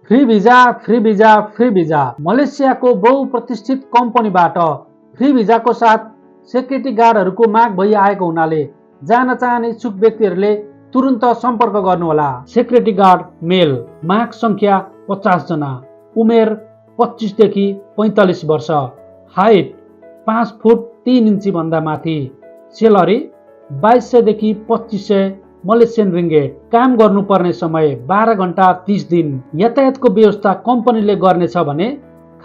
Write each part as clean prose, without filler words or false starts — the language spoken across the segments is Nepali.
Free visa free visa free visa मलेसियाको बहुप्रतिष्ठित कम्पनीबाट फ्री भिजाको साथ सेक्युरिटी गार्डहरूको माग भइआएको हुनाले जान चाहने इच्छुक व्यक्तिहरूले तुरुन्त सम्पर्क गर्नुहोला। सेक्युरिटी गार्ड मेल, माग संख्या 50 जना, उमेर 25 देखि 45 वर्ष, हाइट 5 फुट 3 इन्ची भन्दा माथि, सेलरी 2200 देखि 2500 मलेसियन रिङ्गेट, काम गर्नुपर्ने समय 12 घण्टा 30 दिन, यातायातको व्यवस्था कम्पनीले गर्नेछ भने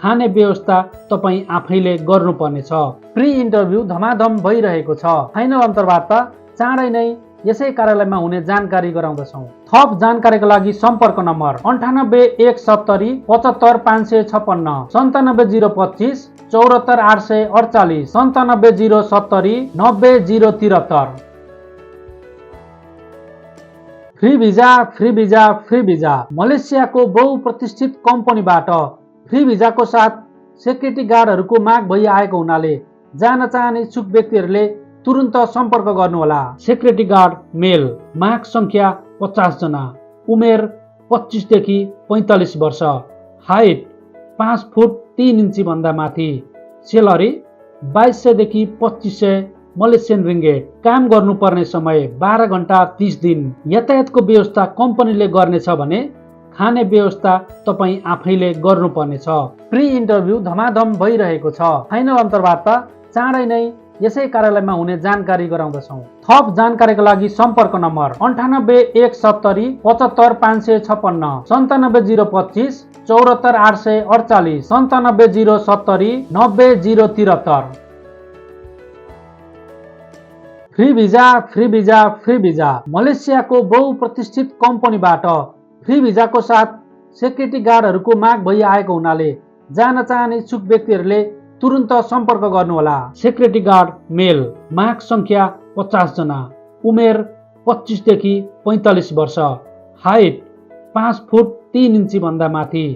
खाने व्यवस्था तपाईँ आफैले गर्नुपर्नेछ। प्री इन्टरभ्यू धमाधम भइरहेको छ। फाइनल अन्तर्वार्ता चाँडै नै यसै कार्यालयमा हुने जानकारी गराउँदछौँ। थप जानकारीका लागि सम्पर्क number 9817 75 556, 97025 74 848, 97070 90 073। Free visa free visa free visa मलेसियाको बहुप्रतिष्ठित कम्पनीबाट फ्री भिजाको साथ सेक्युरिटी गार्डहरूको माग भइआएको हुनाले जान चाहने इच्छुक व्यक्तिहरूले तुरुन्त सम्पर्क गर्नुहोला। सेक्युरिटी गार्ड मेल, माग संख्या 50 जना, उमेर 25 देखि 45 वर्ष, हाइट 5 फुट 3 इन्ची भन्दा माथि, सेलरी 2200 देखि 2500 मलेसियन रिङ्गेट, काम गर्नुपर्ने समय 12 घण्टा 30 दिन, यातायातको व्यवस्था कम्पनीले गर्नेछ भने खाने व्यवस्था तपाईँ आफैले गर्नुपर्नेछ। प्री इन्टरभ्यू धमाधम भइरहेको छ। फाइनल अन्तर्वार्ता चाँडै नै यसै कार्यालयमा हुने जानकारी गराउँदछौँ। थप जानकारीका लागि सम्पर्क number 9817 75 556, 97025 74 848, 97070 90 073। Free visa free visa free visa मलेसियाको बहुप्रतिष्ठित कम्पनीबाट फ्री भिजाको साथ सेक्युरिटी गार्डहरूको माग भइआएको हुनाले जान चाहने इच्छुक व्यक्तिहरूले तुरुन्त सम्पर्क गर्नुहोला। सेक्युरिटी गार्ड मेल, माग संख्या 50 जना, उमेर 25 देखि 45 वर्ष, हाइट 5 फुट 3 इन्ची भन्दा माथि,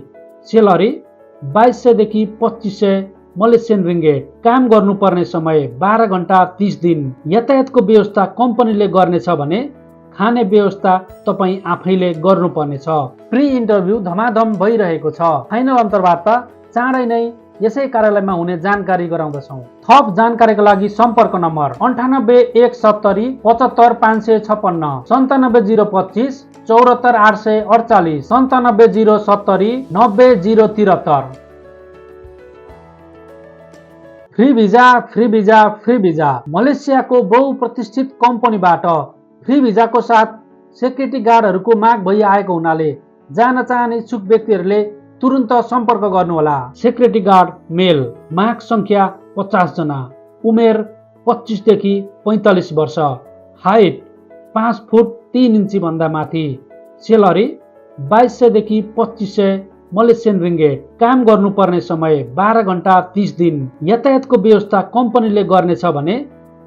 सेलरी 2200 देखि 2500 मलेसियन रिङ्गेट, काम गर्नुपर्ने समय 12 घण्टा 30 दिन, यातायातको व्यवस्था कम्पनीले गर्नेछ भने खाने व्यवस्था तपाईँ आफैले गर्नुपर्नेछ। प्री इन्टरभ्यू धमाधम भइरहेको छ। फाइनल अन्तर्वार्ता चाँडै नै यसै कार्यालयमा हुने जानकारी गराउँदछौँ। थप जानकारीका लागि सम्पर्क number 9817 75 556, 97025 74 848, 97070 90 073। Free visa free visa free visa मलेसियाको बहुप्रतिष्ठित कम्पनीबाट फ्री भिजाको साथ सेक्युरिटी गार्डहरूको माग भइआएको हुनाले जान चाहने इच्छुक व्यक्तिहरूले तुरुन्त सम्पर्क गर्नुहोला। सेक्युरिटी गार्ड मेल, माग संख्या 50 जना, उमेर 25 देखि 45 वर्ष, हाइट 5 फुट 3 इन्ची भन्दा माथि, सेलरी 2200 देखि 2500 मलेसियन रिङ्गेट, काम गर्नुपर्ने समय 12 घण्टा 30 दिन, यातायातको व्यवस्था कम्पनीले गर्नेछ भने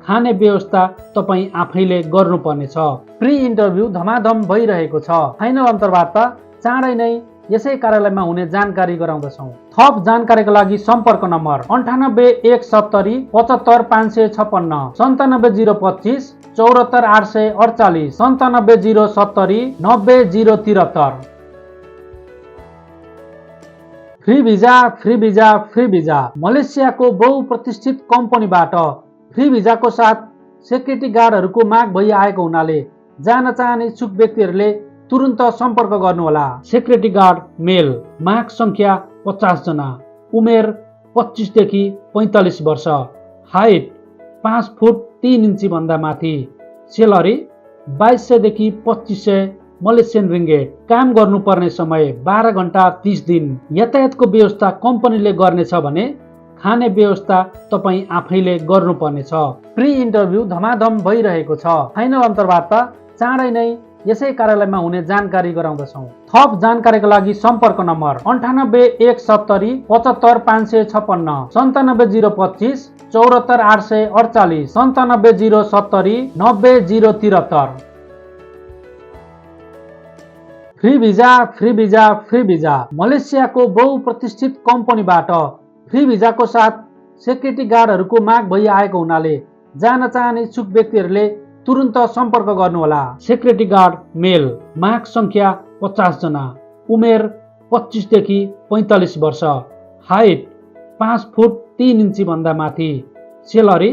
खाने व्यवस्था तपाईँ आफैले गर्नुपर्नेछ। प्री इन्टरभ्यू धमाधम भइरहेको छ। फाइनल अन्तर्वार्ता चाँडै नै यसै कार्यालयमा हुने जानकारी गराउँदछौँ। थप जानकारीका लागि सम्पर्क number 9817 75 556, 97025 74 848, 97070 90 073। Free visa free visa free visa मलेसियाको बहुप्रतिष्ठित कम्पनीबाट फ्री भिजाको साथ सेक्युरिटी गार्डहरूको माग भइआएको हुनाले जान चाहने इच्छुक व्यक्तिहरूले तुरुन्त सम्पर्क गर्नुहोला। सेक्युरिटी गार्ड मेल, माग संख्या 50 जना, उमेर 25 देखि 45 वर्ष, हाइट 5 फुट 3 इन्ची भन्दा माथि, सेलरी 2200 देखि 2500 मलेसियन रिङ्गेट, काम गर्नुपर्ने समय 12 घण्टा 30 दिन, यातायातको व्यवस्था कम्पनीले गर्नेछ भने खाने व्यवस्था तपाईँ आफैले गर्नुपर्नेछ। प्री इन्टरभ्यू धमाधम भइरहेको छ। फाइनल अन्तर्वार्ता चाँडै नै यसै कार्यालयमा हुने जानकारी गराउँदछौँ। थप जानकारीका लागि सम्पर्क number 9817 75 556, 97025 74 848, 97070 90 073। Free visa free visa free visa मलेसियाको बहुप्रतिष्ठित कम्पनीबाट फ्री भिजाको साथ सेक्युरिटी गार्डहरूको माग भइआएको हुनाले जान चाहने इच्छुक व्यक्तिहरूले तुरुन्त सम्पर्क गर्नुहोला। सेक्युरिटी गार्ड मेल, माग संख्या 50 जना, उमेर 25 देखि 45 वर्ष, हाइट 5 फुट 3 इन्ची भन्दा माथि, सेलरी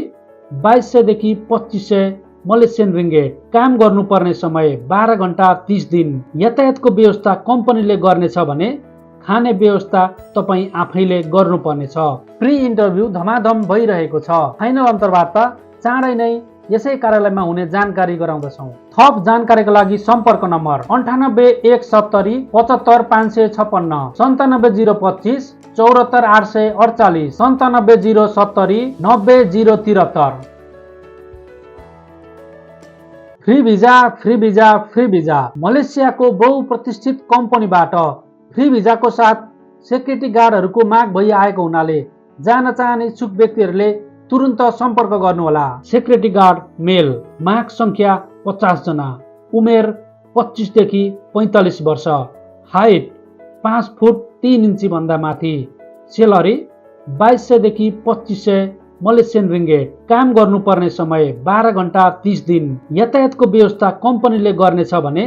2200 देखि 2500 मलेसियन रिङ्गेट, काम गर्नुपर्ने समय 12 घण्टा 30 दिन, यातायातको व्यवस्था कम्पनीले गर्नेछ भने खाने व्यवस्था तपाईँ आफैले गर्नुपर्नेछ। प्री इन्टरभ्यू धमाधम भइरहेको छ। फाइनल अन्तर्वार्ता चाँडै नै यसै कार्यालयमा हुने जानकारी गराउँदछौँ। थप जानकारीका लागि सम्पर्क number 9817 75 556, 97025 74 848, 97070 90 073। Free visa free visa free visa मलेसियाको बहुप्रतिष्ठित कम्पनीबाट फ्री भिजाको साथ सेक्युरिटी गार्डहरूको माग भइआएको हुनाले जान चाहने इच्छुक व्यक्तिहरूले तुरुन्त सम्पर्क गर्नुहोला। सेक्युरिटी गार्ड मेल, माग संख्या 50 जना, उमेर 25 देखि 45 वर्ष, हाइट 5 फुट 3 इन्ची भन्दा माथि, सेलरी 2200 देखि 2500 मलेसियन रिङ्गेट, काम गर्नुपर्ने समय 12 घण्टा 30 दिन, यातायातको व्यवस्था कम्पनीले गर्नेछ भने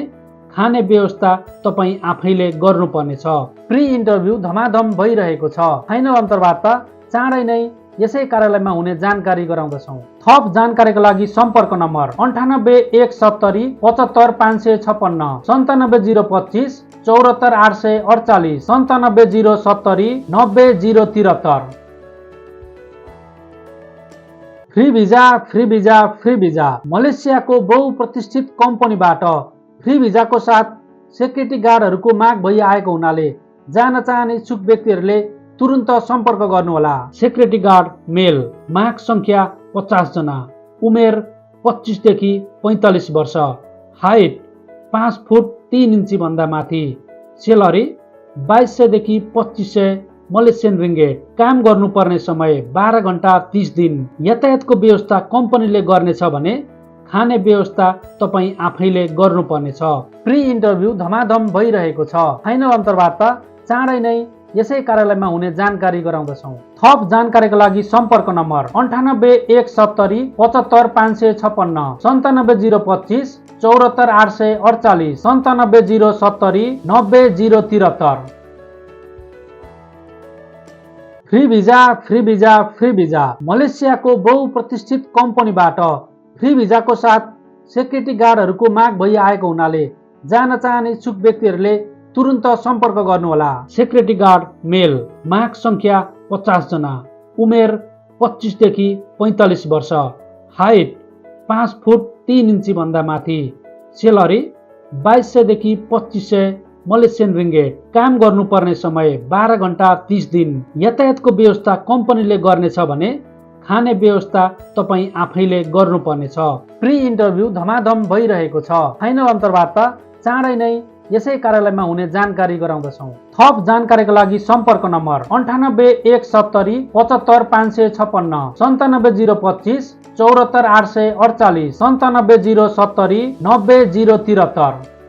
खाने व्यवस्था तपाईँ आफैले गर्नुपर्नेछ। प्री इन्टरभ्यू धमाधम भइरहेको छ। फाइनल अन्तर्वार्ता चाँडै नै यसै कार्यालयमा हुने जानकारी गराउँदछौँ। थप जानकारीका लागि सम्पर्क number 9817 75 556, 97025 74 848, 97070 90 073। Free visa free visa free visa मलेसियाको बहुप्रतिष्ठित कम्पनीबाट फ्री भिजाको साथ सेक्युरिटी गार्डहरूको माग भइआएको हुनाले जान चाहने इच्छुक व्यक्तिहरूले तुरुन्त सम्पर्क गर्नुहोला। सेक्युरिटी गार्ड मेल, माग संख्या 50 जना, उमेर 25 देखि 45 वर्ष, हाइट 5 फुट 3 इन्ची भन्दा माथि, सेलरी 2200 देखि 2500 मलेसियन रिङ्गेट, काम गर्नुपर्ने समय 12 घण्टा 30 दिन, यातायातको व्यवस्था कम्पनीले गर्नेछ भने खाने व्यवस्था तपाईँ आफैले गर्नुपर्नेछ। प्री इन्टरभ्यू धमाधम भइरहेको छ। फाइनल अन्तर्वार्ता चाँडै नै यसै कार्यालयमा हुने जानकारी गराउँदछौँ। थप जानकारीका लागि सम्पर्क number 9817 75 556, 97025 74 848, 97070 90 073। Free visa free visa free visa मलेसियाको बहुप्रतिष्ठित कम्पनीबाट फ्री भिजाको साथ सेक्युरिटी गार्डहरूको माग भइआएको हुनाले जान चाहने इच्छुक व्यक्तिहरूले तुरुन्त सम्पर्क गर्नुहोला। सेक्युरिटी गार्ड मेल, माग संख्या 50 जना, उमेर 25 देखि 45 वर्ष, हाइट 5 फुट 3 इन्ची भन्दा माथि, सेलरी 2200 देखि 2500 मलेसियन रिङ्गेट, काम गर्नुपर्ने समय 12 घण्टा 30 दिन, यातायातको व्यवस्था कम्पनीले गर्नेछ भने खाने व्यवस्था तपाईँ आफैले गर्नुपर्नेछ। प्री इन्टरभ्यू धमाधम भइरहेको छ। फाइनल अन्तर्वार्ता चाँडै नै यसै कार्यालयमा हुने जानकारी गराउँदछौँ। थप जानकारीका लागि सम्पर्क नम्बर 9817 75 556, 97025 74 848, 97070 90 073।